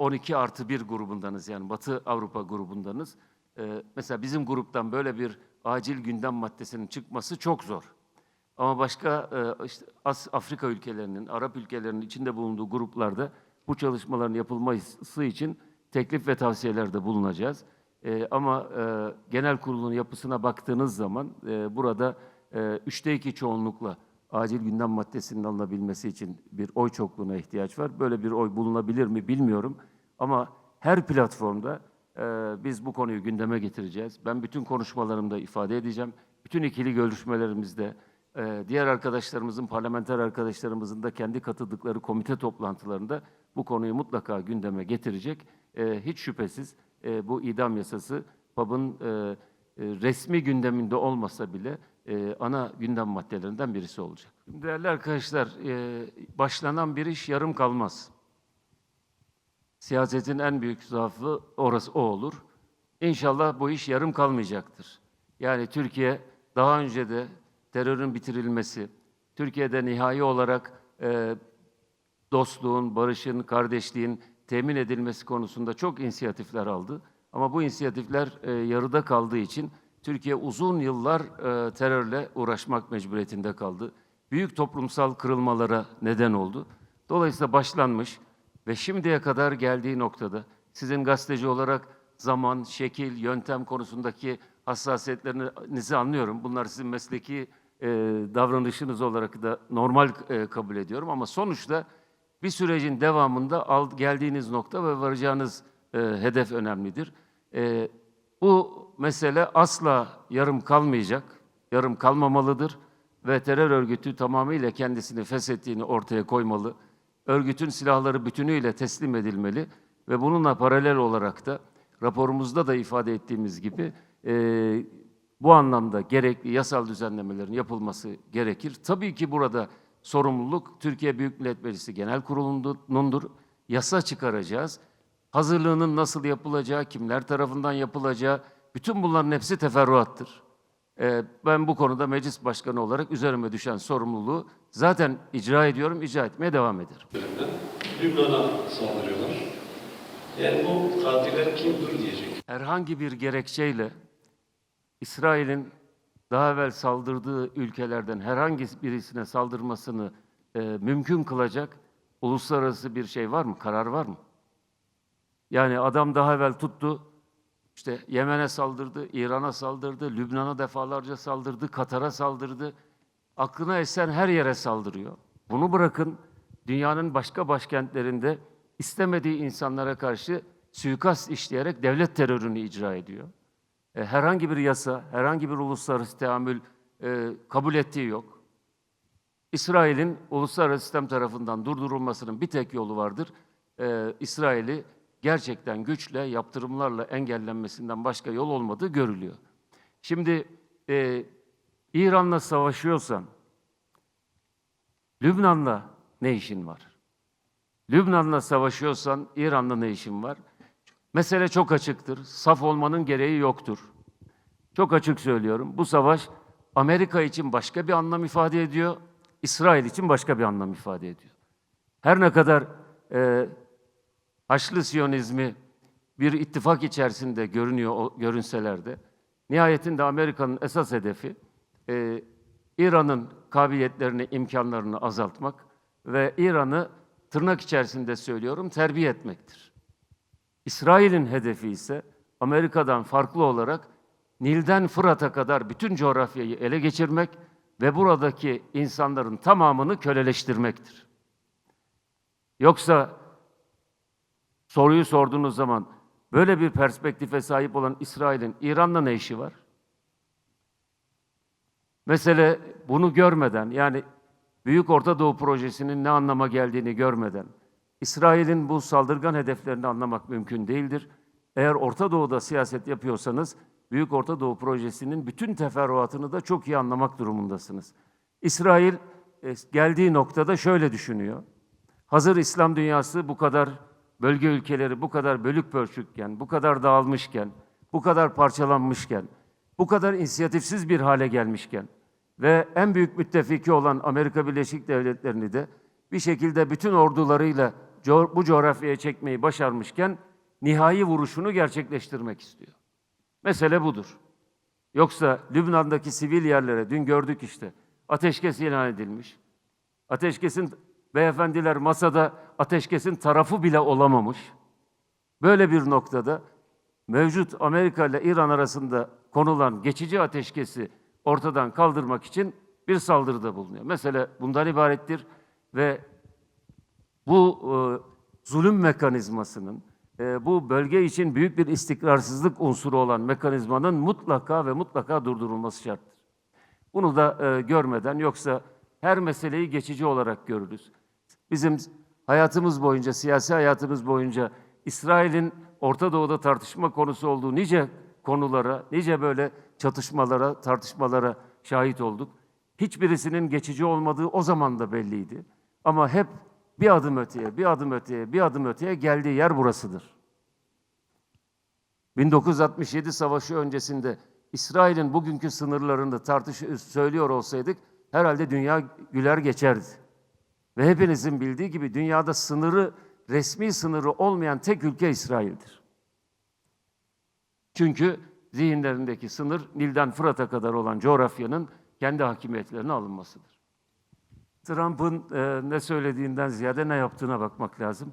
Speaker 3: 12+1 grubundanız, yani Batı Avrupa grubundanız. Mesela bizim gruptan böyle bir acil gündem maddesinin çıkması çok zor. Ama başka işte Afrika ülkelerinin, Arap ülkelerinin içinde bulunduğu gruplarda bu çalışmaların yapılması için teklif ve tavsiyelerde bulunacağız. Ama genel kurulun yapısına baktığınız zaman burada 3'te 2 çoğunlukla acil gündem maddesinin alınabilmesi için bir oy çokluğuna ihtiyaç var. Böyle bir oy bulunabilir mi bilmiyorum. Ama her platformda biz bu konuyu gündeme getireceğiz. Ben bütün konuşmalarımda ifade edeceğim. Bütün ikili görüşmelerimizde, diğer arkadaşlarımızın, parlamenter arkadaşlarımızın da kendi katıldıkları komite toplantılarında bu konuyu mutlaka gündeme getirecek. Hiç şüphesiz bu idam yasası PAB'ın resmi gündeminde olmasa bile ana gündem maddelerinden birisi olacak. Değerli arkadaşlar, başlanan bir iş yarım kalmaz. Siyasetin en büyük zaafı o olur. İnşallah bu iş yarım kalmayacaktır. Yani Türkiye daha önce de terörün bitirilmesi, Türkiye'de nihai olarak dostluğun, barışın, kardeşliğin temin edilmesi konusunda çok inisiyatifler aldı. Ama bu inisiyatifler yarıda kaldığı için Türkiye uzun yıllar terörle uğraşmak mecburiyetinde kaldı. Büyük toplumsal kırılmalara neden oldu. Dolayısıyla başlanmış ve şimdiye kadar geldiği noktada sizin gazeteci olarak zaman, şekil, yöntem konusundaki hassasiyetlerinizi anlıyorum. Bunlar sizin mesleki davranışınız olarak da normal kabul ediyorum. Ama sonuçta bir sürecin devamında geldiğiniz nokta ve varacağınız hedef önemlidir. Bu mesele asla yarım kalmayacak, yarım kalmamalıdır ve terör örgütü tamamıyla kendisini feshettiğini ortaya koymalı. Örgütün silahları bütünüyle teslim edilmeli ve bununla paralel olarak da raporumuzda da ifade ettiğimiz gibi bu anlamda gerekli yasal düzenlemelerin yapılması gerekir. Tabii ki burada sorumluluk Türkiye Büyük Millet Meclisi Genel Kurulu'nundur. Yasa çıkaracağız. Hazırlığının nasıl yapılacağı, kimler tarafından yapılacağı, bütün bunların hepsi teferruattır. Ben bu konuda meclis başkanı olarak üzerime düşen sorumluluğu zaten icra ediyorum, icra etmeye devam ederim.
Speaker 2: Lübnan'a saldırıyorlar. Yani bu katiller kimdir diyecek.
Speaker 3: Herhangi bir gerekçeyle İsrail'in daha evvel saldırdığı ülkelerden herhangi birisine saldırmasını mümkün kılacak uluslararası bir şey var mı, karar var mı? Yani adam daha evvel tuttu, işte Yemen'e saldırdı, İran'a saldırdı, Lübnan'a defalarca saldırdı, Katar'a saldırdı. Aklına esen her yere saldırıyor. Bunu bırakın, dünyanın başka başkentlerinde istemediği insanlara karşı suikast işleyerek devlet terörünü icra ediyor. Herhangi bir yasa, herhangi bir uluslararası teamül kabul ettiği yok. İsrail'in uluslararası sistem tarafından durdurulmasının bir tek yolu vardır. İsrail'i gerçekten güçle, yaptırımlarla engellenmesinden başka yol olmadığı görülüyor. Şimdi İran'la savaşıyorsan, Lübnan'la ne işin var? Lübnan'la savaşıyorsan, İran'la ne işin var? Mesele çok açıktır. Saf olmanın gereği yoktur. Çok açık söylüyorum. Bu savaş Amerika için başka bir anlam ifade ediyor, İsrail için başka bir anlam ifade ediyor. Her ne kadar Haçlı Siyonizmi bir ittifak içerisinde görünseler de, nihayetinde Amerika'nın esas hedefi İran'ın kabiliyetlerini, imkanlarını azaltmak ve İran'ı tırnak içerisinde söylüyorum terbiye etmektir. İsrail'in hedefi ise Amerika'dan farklı olarak Nil'den Fırat'a kadar bütün coğrafyayı ele geçirmek ve buradaki insanların tamamını köleleştirmektir. Yoksa soruyu sorduğunuz zaman böyle bir perspektife sahip olan İsrail'in İran'la ne işi var? Mesele bunu görmeden, yani Büyük Orta Doğu Projesi'nin ne anlama geldiğini görmeden, İsrail'in bu saldırgan hedeflerini anlamak mümkün değildir. Eğer Orta Doğu'da siyaset yapıyorsanız, Büyük Orta Doğu Projesi'nin bütün teferruatını da çok iyi anlamak durumundasınız. İsrail geldiği noktada şöyle düşünüyor. Hazır İslam dünyası bu kadar bölge ülkeleri bu kadar bölük pörçükken, bu kadar dağılmışken, bu kadar parçalanmışken, bu kadar inisiyatifsiz bir hale gelmişken ve en büyük müttefiki olan Amerika Birleşik Devletleri'ni de bir şekilde bütün ordularıyla bu coğrafyaya çekmeyi başarmışken nihai vuruşunu gerçekleştirmek istiyor. Mesele budur. Yoksa Lübnan'daki sivil yerlere dün gördük işte ateşkes ilan edilmiş. Ateşkesin beyefendiler masada ateşkesin tarafı bile olamamış. Böyle bir noktada mevcut Amerika ile İran arasında konulan geçici ateşkesi ortadan kaldırmak için bir saldırıda bulunuyor. Mesele bundan ibarettir ve bu zulüm mekanizmasının, bu bölge için büyük bir istikrarsızlık unsuru olan mekanizmanın mutlaka ve mutlaka durdurulması şarttır. Bunu da görmeden, yoksa her meseleyi geçici olarak görürüz. Bizim hayatımız boyunca, siyasi hayatımız boyunca İsrail'in Orta Doğu'da tartışma konusu olduğu nice konulara, nice böyle çatışmalara, tartışmalara şahit olduk. Hiçbirisinin geçici olmadığı o zaman da belliydi. Ama hep bir adım öteye, bir adım öteye, bir adım öteye geldiği yer burasıdır. 1967 Savaşı öncesinde İsrail'in bugünkü sınırlarını söylüyor olsaydık herhalde dünya güler geçerdi. Ve hepinizin bildiği gibi dünyada resmi sınırı olmayan tek ülke İsrail'dir. Çünkü zihinlerindeki sınır Nil'den Fırat'a kadar olan coğrafyanın kendi hakimiyetlerine alınmasıdır. Trump'ın ne söylediğinden ziyade ne yaptığına bakmak lazım.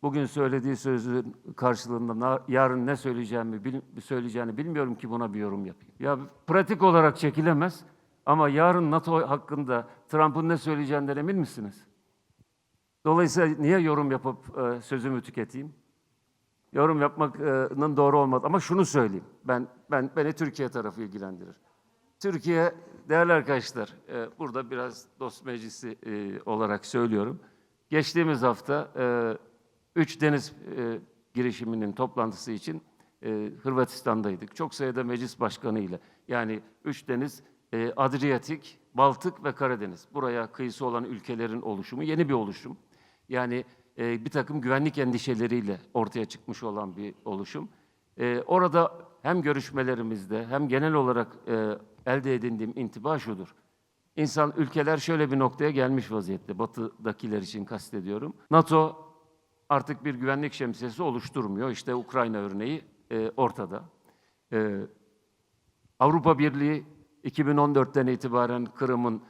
Speaker 3: Bugün söylediği sözün karşılığında yarın ne söyleyeceğini bilmiyorum ki buna bir yorum yapayım. Ya pratik olarak çekilemez ama yarın NATO hakkında Trump'ın ne söyleyeceğinden emin misiniz? Dolayısıyla niye yorum yapıp sözümü tüketeyim? Yorum yapmanın doğru olmadı. Ama şunu söyleyeyim. Beni Türkiye tarafı ilgilendirir. Türkiye, değerli arkadaşlar, burada biraz dost meclisi olarak söylüyorum. Geçtiğimiz hafta 3 deniz girişiminin toplantısı için Hırvatistan'daydık. Çok sayıda meclis başkanı ile, yani 3 deniz, Adriyatik, Baltık ve Karadeniz. Buraya kıyısı olan ülkelerin oluşumu yeni bir oluşum. Yani bir takım güvenlik endişeleriyle ortaya çıkmış olan bir oluşum. Orada hem görüşmelerimizde hem genel olarak elde edindiğim intiba şudur. Ülkeler şöyle bir noktaya gelmiş vaziyette, batıdakiler için kastediyorum. NATO artık bir güvenlik şemsiyesi oluşturmuyor. İşte Ukrayna örneği ortada. Avrupa Birliği 2014'ten itibaren Kırım'ın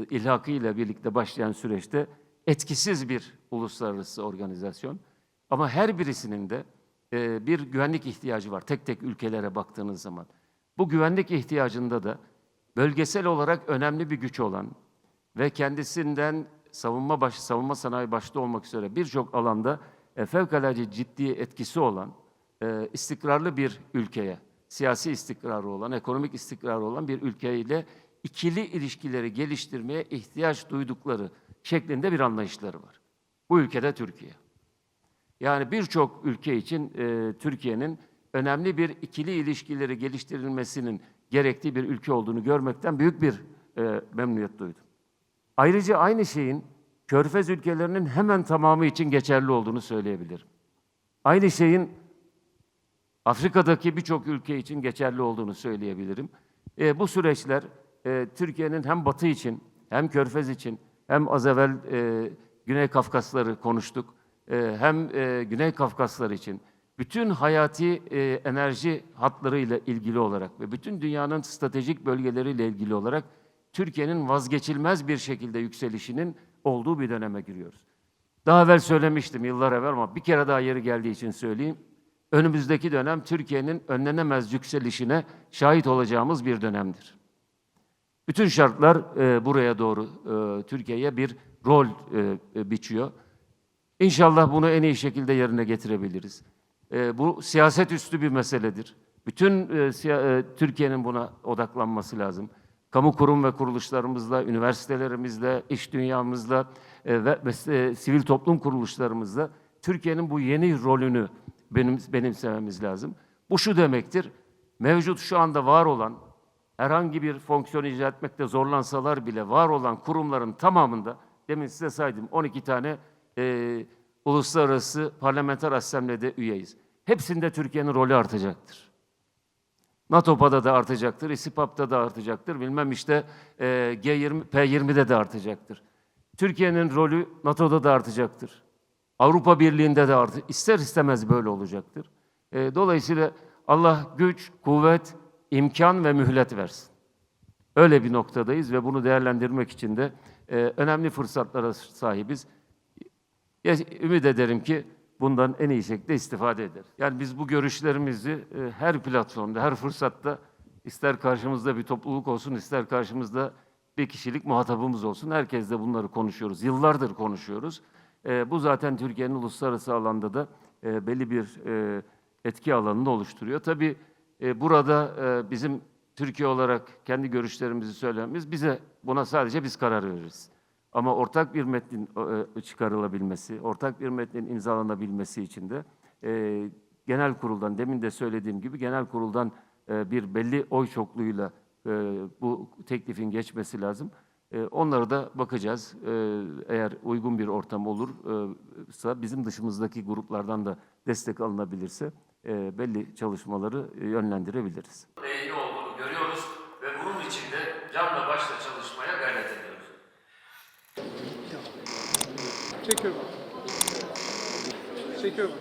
Speaker 3: ilhakı ile birlikte başlayan süreçte etkisiz bir uluslararası organizasyon. Ama her birisinin de bir güvenlik ihtiyacı var tek tek ülkelere baktığınız zaman. Bu güvenlik ihtiyacında da bölgesel olarak önemli bir güç olan ve kendisinden savunma sanayi başta olmak üzere birçok alanda fevkalade ciddi etkisi olan, istikrarlı bir ülkeye, siyasi istikrarı olan, ekonomik istikrarı olan bir ülkeyle ikili ilişkileri geliştirmeye ihtiyaç duydukları şeklinde bir anlayışları var. Bu ülkede Türkiye. Yani birçok ülke için Türkiye'nin önemli bir ikili ilişkileri geliştirilmesinin gerektiği bir ülke olduğunu görmekten büyük bir memnuniyet duydum. Ayrıca aynı şeyin Körfez ülkelerinin hemen tamamı için geçerli olduğunu söyleyebilirim. Aynı şeyin Afrika'daki birçok ülke için geçerli olduğunu söyleyebilirim. Bu süreçler Türkiye'nin hem Batı için, hem Körfez için, hem az evvel Güney Kafkasları konuştuk, hem Güney Kafkaslar için, bütün hayati enerji hatlarıyla ilgili olarak ve bütün dünyanın stratejik bölgeleriyle ilgili olarak Türkiye'nin vazgeçilmez bir şekilde yükselişinin olduğu bir döneme giriyoruz. Daha evvel söylemiştim, yıllar evvel, ama bir kere daha yeri geldiği için söyleyeyim. Önümüzdeki dönem Türkiye'nin önlenemez yükselişine şahit olacağımız bir dönemdir. Bütün şartlar buraya doğru Türkiye'ye bir rol biçiyor. İnşallah bunu en iyi şekilde yerine getirebiliriz. Bu siyaset üstü bir meseledir. Bütün Türkiye'nin buna odaklanması lazım. Kamu kurum ve kuruluşlarımızla, üniversitelerimizle, iş dünyamızla ve sivil toplum kuruluşlarımızla Türkiye'nin bu yeni rolünü benimsememiz lazım. Bu şu demektir, mevcut şu anda var olan, herhangi bir fonksiyon icra etmekte zorlansalar bile var olan kurumların tamamında, demin size saydım 12 tane uluslararası parlamenter asamblede üyeyiz. Hepsinde Türkiye'nin rolü artacaktır. NATO'da da artacaktır, İSİPAP'ta da artacaktır, bilmem işte G20, P20'de de artacaktır. Türkiye'nin rolü NATO'da da artacaktır. Avrupa Birliği'nde de artık ister istemez böyle olacaktır. Dolayısıyla Allah güç, kuvvet, imkan ve mühlet versin. Öyle bir noktadayız ve bunu değerlendirmek için de önemli fırsatlara sahibiz. Ümit ederim ki bundan en iyi şekilde istifade ederiz. Yani biz bu görüşlerimizi her platformda, her fırsatta, ister karşımızda bir topluluk olsun, ister karşımızda bir kişilik muhatabımız olsun, herkesle bunları konuşuyoruz. Yıllardır konuşuyoruz. Bu zaten Türkiye'nin uluslararası alanda da belli bir etki alanını oluşturuyor. Tabii burada bizim Türkiye olarak kendi görüşlerimizi söylememiz, buna sadece biz karar veririz. Ama ortak bir metnin çıkarılabilmesi, ortak bir metnin imzalanabilmesi için de genel kuruldan, demin de söylediğim gibi genel kuruldan bir belli oy çokluğuyla bu teklifin geçmesi lazım. Onlara da bakacağız. Eğer uygun bir ortam olursa, bizim dışımızdaki gruplardan da destek alınabilirse belli çalışmaları yönlendirebiliriz.
Speaker 1: İyi olduğunu görüyoruz ve bunun için de canla başla çalışmaya gayret ediyoruz.
Speaker 4: Çekiyorum. Çekiyorum.